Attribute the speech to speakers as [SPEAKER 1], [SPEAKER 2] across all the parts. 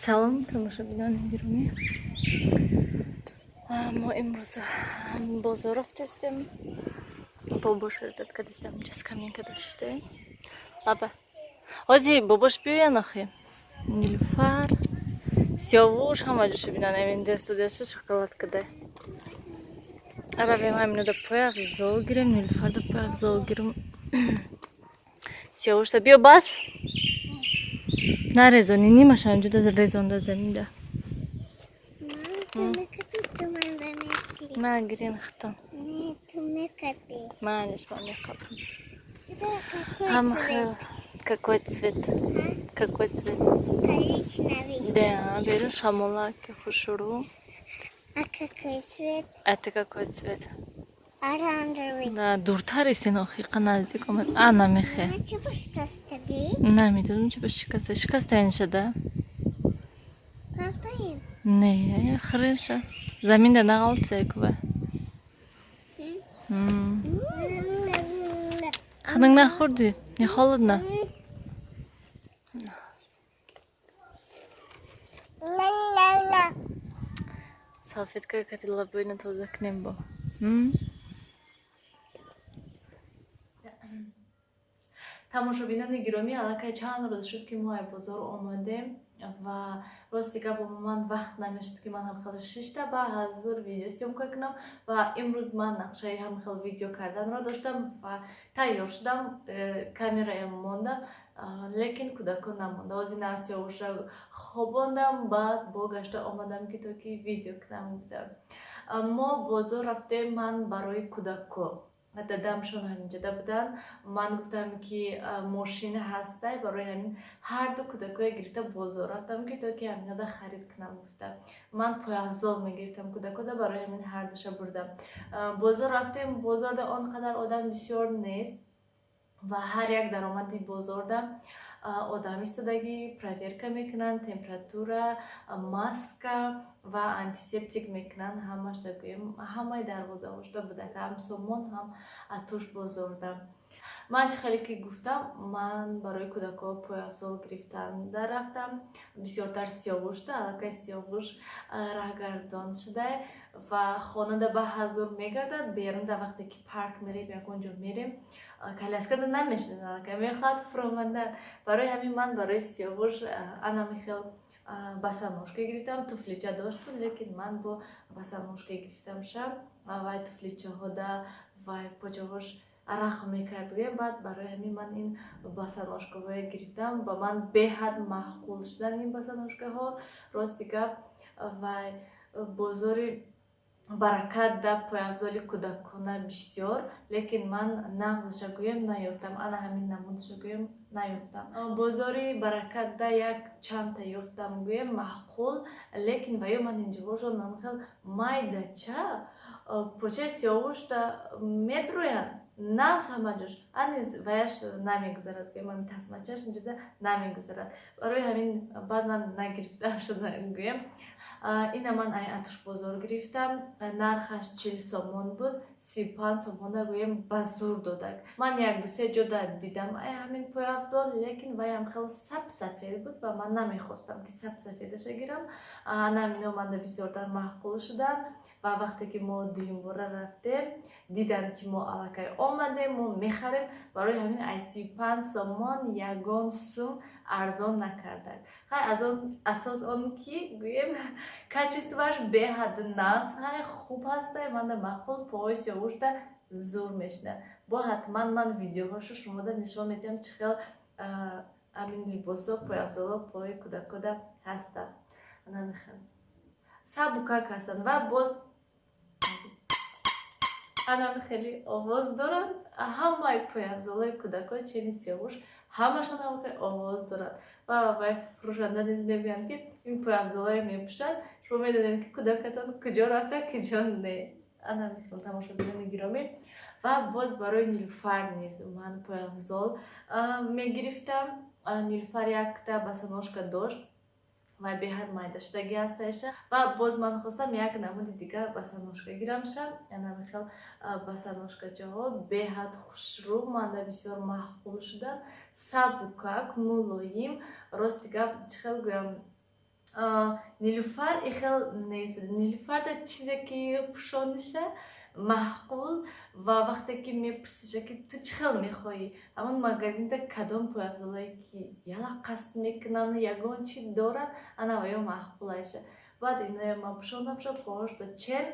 [SPEAKER 1] سلام تماشاگران گرامی. ما امروز بازار رفتیم باباش داد کردیم اینجا скамейка داشته لابا آجی باباش بیا نخی نیلوفر سیاوش همه جوش بینن امین دست و دست شکلات کده رویم همینو دا پای افزال گیرم نیلوفر دا پای افزال گیرم سیاوش دا بیا بس نه رزونی نیمش همینجا دا رزون دا زمین دا من گرین ختم معلش من میخوابم هم خیل какой цвет какой цвет
[SPEAKER 2] коричневый
[SPEAKER 1] да беру шамолаки хушуру
[SPEAKER 2] а какой цвет
[SPEAKER 1] это какой цвет
[SPEAKER 2] оранжевый
[SPEAKER 1] да дуртари синохи каналдиком ана мехе
[SPEAKER 2] чего шкастаги
[SPEAKER 1] نمیدونم چه شکسته شکسته اینشه ده
[SPEAKER 2] правда
[SPEAKER 1] نه خرشه زمین ده نغلطه کوه خنک نخوردی не холодно салфеткой کتی لبوی نتوزه کنیم با тамошобинони гиромӣ аллакай чанд рӯз шуд ки мо ай бозор омадем ва рости гап бо ман вақт намешуд ки ман ҳамхел шишта ба ҳазур видео съёмка кунам ва имрӯз ман нақшаи ҳамхел видео карданро доштам ва тайёр шудам камераям мондам лекин кӯдакон намонда озина сиёвуша хобондам баъд богашта омадам ки то ки видео кунам гуфтам мо бозор рафтем ман барои кӯдако дадамшон ҳаминҷода буданд ман гуфтам ки мошина ҳастай барои ҳамин ҳарду кӯдакое гирифта бозор рафтам ки то ки ҳаминода харид кунам гуфтам ман пояфзол мегирифтам кӯдакода барои ҳамин ҳардуша бурдам бозор рафтем бозорда он қадар одам бисёр нест ва ҳар як даромади бозорда одам истодагӣ проверка мекунанд температура маска ва антисептик мекунанд ҳамаш дагӯем ҳамаи дарвозаҳошда будак ҳам сомон ҳам атуш бозорда ман чӣ хеле ки гуфтам ман барои кӯдако пояфзол гирифтанда рафтам бисёртар сиёвушда аллакай сиёвуш раҳгардон шуда ва хонада ба ҳазур мегардад берунда вақте ки парк мерем ягонҷо мерем коляскада намешинад аллакай мехоҳад фуромандан барои ҳамин ман барои сиёвуш ана мехел басаношка гирифтам туфлича дошт лекин ман бо басаношка гирифтам шаб вай туфличаҳода вай почаҳош рахм мекард гӯям баъд барои ҳамин ман ин басаношкаҳое гирифтам ба ман беҳад маъқул шудан ин басаношкаҳо рости гап вай бозори баракат да пояфзоли кӯдакона бисёр лекин ман нағзаша гӯям наёфтам ана ҳамин намудаша гӯям наёфтам бозори баракат да як чандта ёфтам гӯям маъқул лекин ва ё ман инҷоҳошо намхел майдача почаи сиёвушта медрӯянд навз ҳама ҷош аниз ваяш намегузарад гӯям ҳамин тасмачаш инҷода намегузарад барои ҳамин баъд ман нагирифтам шуда гӯям ина ман ай атуш бозор гирифтам нархаш 40 сомон буд 35 сомона гӯем ба зур додак ман як дусе ҷода дидам ай ҳамин пояфзол лекин вай ҳамхел сабсафед буд ва ман намехостам ки сабсафедаша гирам ана ҳамино манда бисёртар маъқул шуданд ва вақте ки мо дуюмбора рафтем диданд ки мо аллакай омадем мо мехарем барои ҳамин ай 35 сомон ягон сум арзон накардак ҳай аз он асос он ки гӯем качествоаш беҳад наст ҳай хуб ҳастай манда маъқул поҳои сиёвушда зур мешинад бо ҳатман ман видеоҳошо шумода нишон медиҳам чӣ хел ҳамин либосо пояфзоло поҳои кӯдакода ҳастанд намехел сабукак ҳастанд ва боз анам хеле овоз дорад ҳамаи пояфзолои кӯдако чени сиёвуш ҳамашон ҳамахел овоз дорад ва вай фурӯшанда низ мегӯянд ки ин пояфзолое мепӯшад шумо медонед ки кӯдакатон куҷо рафта куҷо не ана мехел тамошобинони гиромӣ ва боз барои нилуфар низ ман пояфзол мегирифтам нилуфар якта басаношка дошт вай беҳад майдашудагӣ ҳасташа ва боз ман хостам як намуди дигар басаношка гирамша намехел басаношкачаҳо беҳад хушрӯ манда бисёр маъқул шуданд сабукак мулоим рости гап чӣ хел гӯям نیلوفر ایخل نیست. نیلوفر در چیزی که پوشانشه معقول و وقتی که میپرسیشه که تو چه خیلی میخوایی همون مغازین در کدام پویافزالایی که یلا قسم میکنن یگان چی دارن انا ویا معقولشه. بعد اینو ما پوشاندم شد باش در چند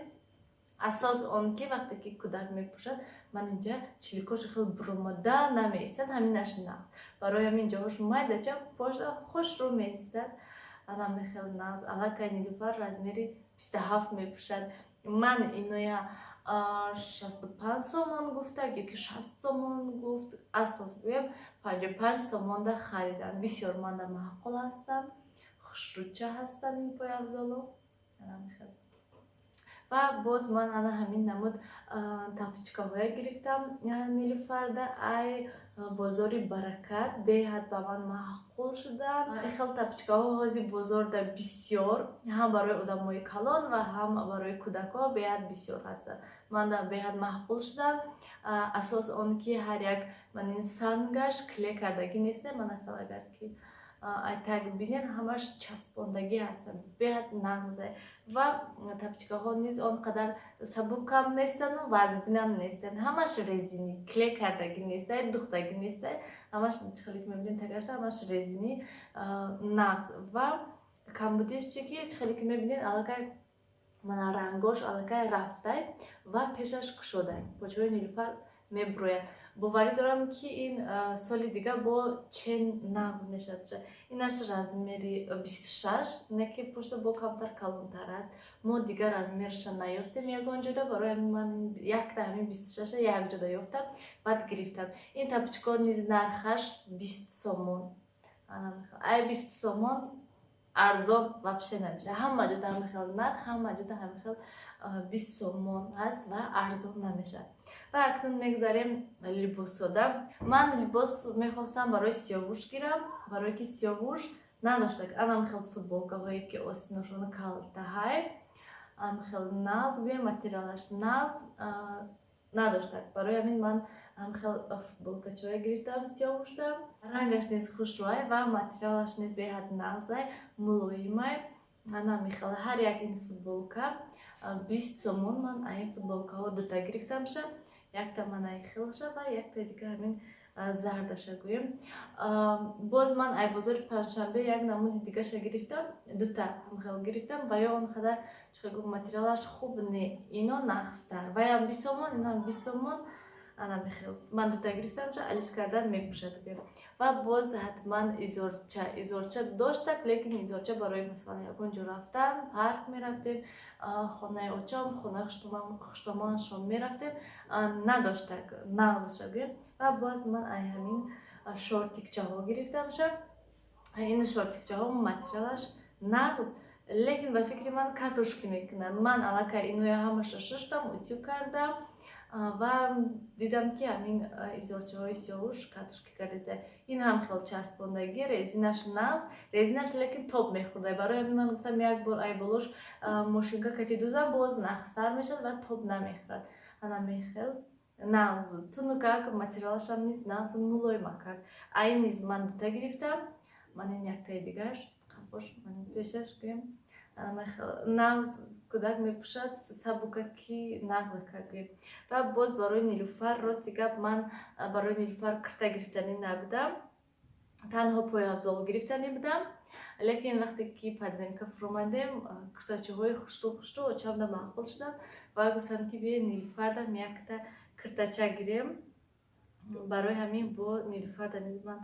[SPEAKER 1] اساس اون که وقتی که کودک میپوشد من اینجا چلیکوش خیلی برومده نمیستد همینش ناز برای همین جاهاش مایده چه باش خوش رو میستد آدم خیلی ناز علاقه نیلوفر رزمیری 27 میپوشد من اینو 65 سومن گفته یکی 60 سومن گفت اساس گویم 55 سومن ده خریدم بسیار من ده معقول هستم خوشروچه هستن این پویافزالو خیلی و باز من انا همین نمود تاپچکا های گرفتم نیلوفر ده ای بازاری برکت به حد با من معقول شدن این خیلی تاپچکا ها هازی بازار ده بسیار هم برای آدمای کلان و هم برای کودکا به حد بسیار هستن من ده به حد معقول شدن اساس اون که هر یک من این سنگش کلی کردگی نیسته من خیلی اگر که ای تگ بینین همش چسباندگی هستن به حد نغزه و تاپچکا ها نیز آنقدر سبک هم نیستن و وزن هم نیستن همش رزینی کلی کردگی نیسته دوختگی نیسته همش خیلی که میبینین تگرشته همش رزینی نغز و کمبودیش چی که خیلی که میبینین علاقه من رنگاش علاقه رفته و پیشش کشوده پاچوی نیلوفر میبروید باوری دارم که این سال دیگه با چند نغز میشد اینش رزمیری 26 نه که پشت با کمتر کلانتر است ما دیگر رزمیرش نیافتیم یکان جدا برای من یک تا همین 26 یک جدا یافتم بعد گرفتم این تاپچکا نیز نرخش 20 سومون ای 20 سومون ارزان وابشه نمیشه همه جدا هم خیلی نرخ همه جدا هم خیلی 20 سومون هست و ارزان نمیشه و اکنون میگذاریم لباس دادم من لباس میخواستم برای سیاوش گیرم برای که سیاوش نداشته انا خیلی فوتبولکا هایی که آستیناشون کالته های خیلی ناز گویم ماتریالش ناز نداشته برای همین من خیلی فوتبولکا چوی گرفتم سیاوش دارم رنگش نیز خوش روی و ماتریالش نیز به حد نازه ملویمه انا خیلی هر یک این فوتبولکا 20 سومون من این فوتبولکا ها دوتا گرفتم شد یک تا من ای خیلشه و یک تا دیگه همین زردشه گویم باز من ای بازار پنجشنبه یک نمود دیگه شه گرفتم دوتا هم خیل گرفتم و یا اون خدر چه گفت ماتریالش خوب نه اینا نقصتر و یا 20 سومون اینا هم 20 سومون انا میخیل من دوتا گرفتم چه علیش کردن میپوشد گویم و باز حتما ایزورچه داشتک لیکن ایزورچه برای مثلا یکونجا رفتن پارک میرفتیم خانه اوچام خانه خشتمانشون میرفتیم نداشتک نغزش گرفت و باز من همین شورتیکچه ها گرفتم شد این شورتیکچه ها ماتریالش نغز لیکن به فکر من کاتوشکی میکنن من علاقه اینو همش ششتم اتیو کردم و دیدم که همین ایزورچه های سیاوش کاتوشکی کرده این هم خیلی چسباندگی رزینش ناز رزینش لیکن توپ میخورده برای همین من گفتم یک بار ای بلوش ماشینکا کتی دوزم باز نخستر میشد و توپ نمیخورد انا میخیل ناز تونوکا که ماتریالش هم نیست ناز مولوی مکرد این نیز من دوتا گرفتم من این یک تای دیگرش خفاش من پیشش گیم ناز کودک میپوشد سبوککی نقل کردیم و باز برای نیلوفر راستی گپ من برای نیلوفر کرتا گرفتنی نبودم تنها پویافزال گرفتنی بودم لیکن وقتی که پادزمکا فرامدیم کرتاچه های خوشتو و چند معقول شدم و گفتن که بیه نیلوفر دم یک تا کرتاچه گیریم برای همین با نیلوفر دنیز من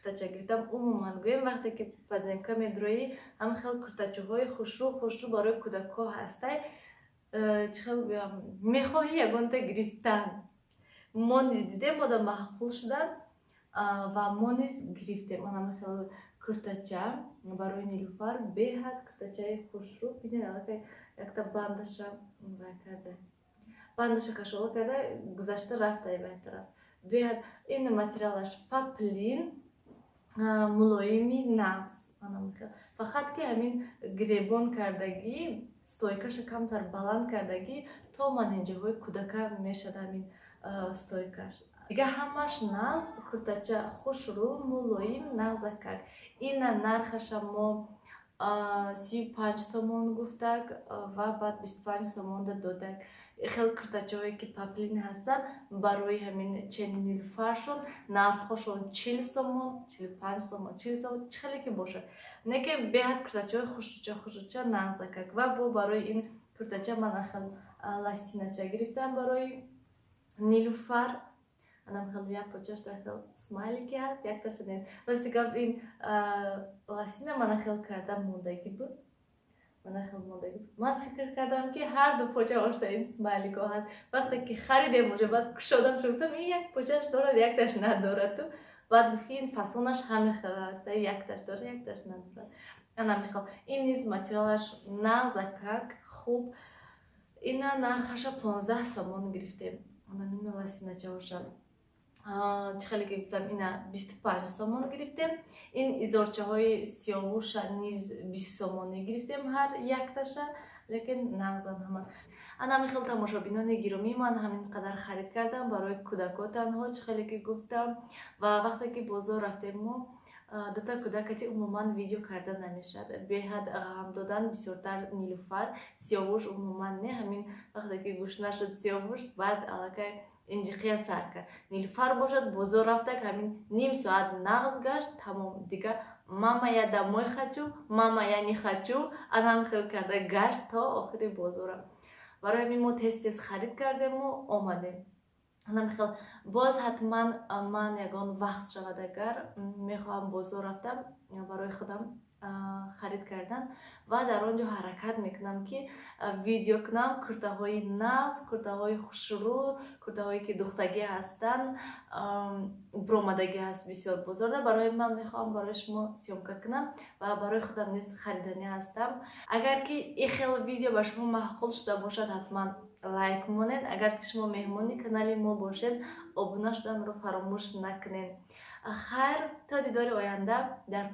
[SPEAKER 1] کرتاچه گرفتم عموما گویم وقتی که پادزمکا میدروی هم خیلی کرتاچه های خوشرو برای کودک‌ها هسته چخیل گویم میخواهی یگان تا گرفتن ما دیدیم با دا معقول شدن و ما نیز گرفتیم من هم خیلی کرتاچه برای نیلوفر به حد کرتاچه خوشرو بینید علاقه یک تا بندش کرده بندش کشولا کرده گذشته رفته به طرف به حد این ماتریالش پاپلین ملایمی نغز فقط که همین گریبان کردگی ستویکش کمتر بلند کردگی تا منهجه های کودکه میشد همین ستویکش دیگه همش نغز کرتاچه خوش رو ملایم نغز کرد این نرخش ما 35 сомон гуфтак ва баъд 25 сомонда додак. хел куртачаҳое ки паплин ҳастанд барои ҳамин чени нилуфаршон нархҳошон 40 сомон 45 сомон 40 сомон хеле ки бошад неке беҳад куртачаҳои хушруча нағзакак ва бо барои ин куртача ман хел ластинача гирифтам барои нилуфар анам хел як почаш хел смайлики ҳаст якташа нест рости гап ин ластина мана хел кардам мондагӣ буд ман фикр кардам ки ҳар ду поча ошта ин смайлико ҳаст вақте ки харидем уҷа баъд кушодам шугуфтам ин як почаш дорад якташ надорад ту баъд гуфт ин фасонаш ҳамин хел ҳаст якташ дорад якташ надорад анам хел ин низ материалаш нағзакак хуб ина нархаша 15 сомон гирифтем анам ин ластиначаоша хеле ки гуфтам ина 25 сомон гирифтем ин изорчаҳои сиёвуша низ 20 сомоне гирифтем ҳар якташа лекин нағзан ҳама анами хел тамошобинони гиромӣ ман ҳамин қадар харид кардам барои кӯдако танҳо хеле ки гуфтам ва вақте ки бозор рафтем мо дута кӯдакати умуман видео карда намешад беҳад ғам додан бисёртар нилуфар сиёвуш умуман не ҳамин вақте ки гӯш нашуд сиёвуш баъд аллакай инҷиқия сар кард нилуфар бошад бозор рафтак ҳамин ним соат нағз гашт тамом дига мама я домой хочу мама я не хочу анам хел карда гашт то охири бозора барои ҳамин мо тез харид кардему омадем анам хел боз ҳатман ман ягон вақт шавад агар мехоҳам бозор рафтам барои худам харид кардан ва дар он ҷо ҳаракат мекунам ки видео кунам куртаҳои нағз куртаҳои хушрӯ куртаҳое ки духтагӣ ҳастанд буромадагӣ ҳаст бисёр бозорда барои ман мехоҳам барои шумо сёмка кунам ва барои худам низ хариданӣ ҳастам агар ки ин хел видео ба шумо маъқул шуда бошад ҳатман лайк монед агар ки шумо меҳмони канали мо бошед обуна шуданро фаромӯш накунед хайр то дидори оянда дар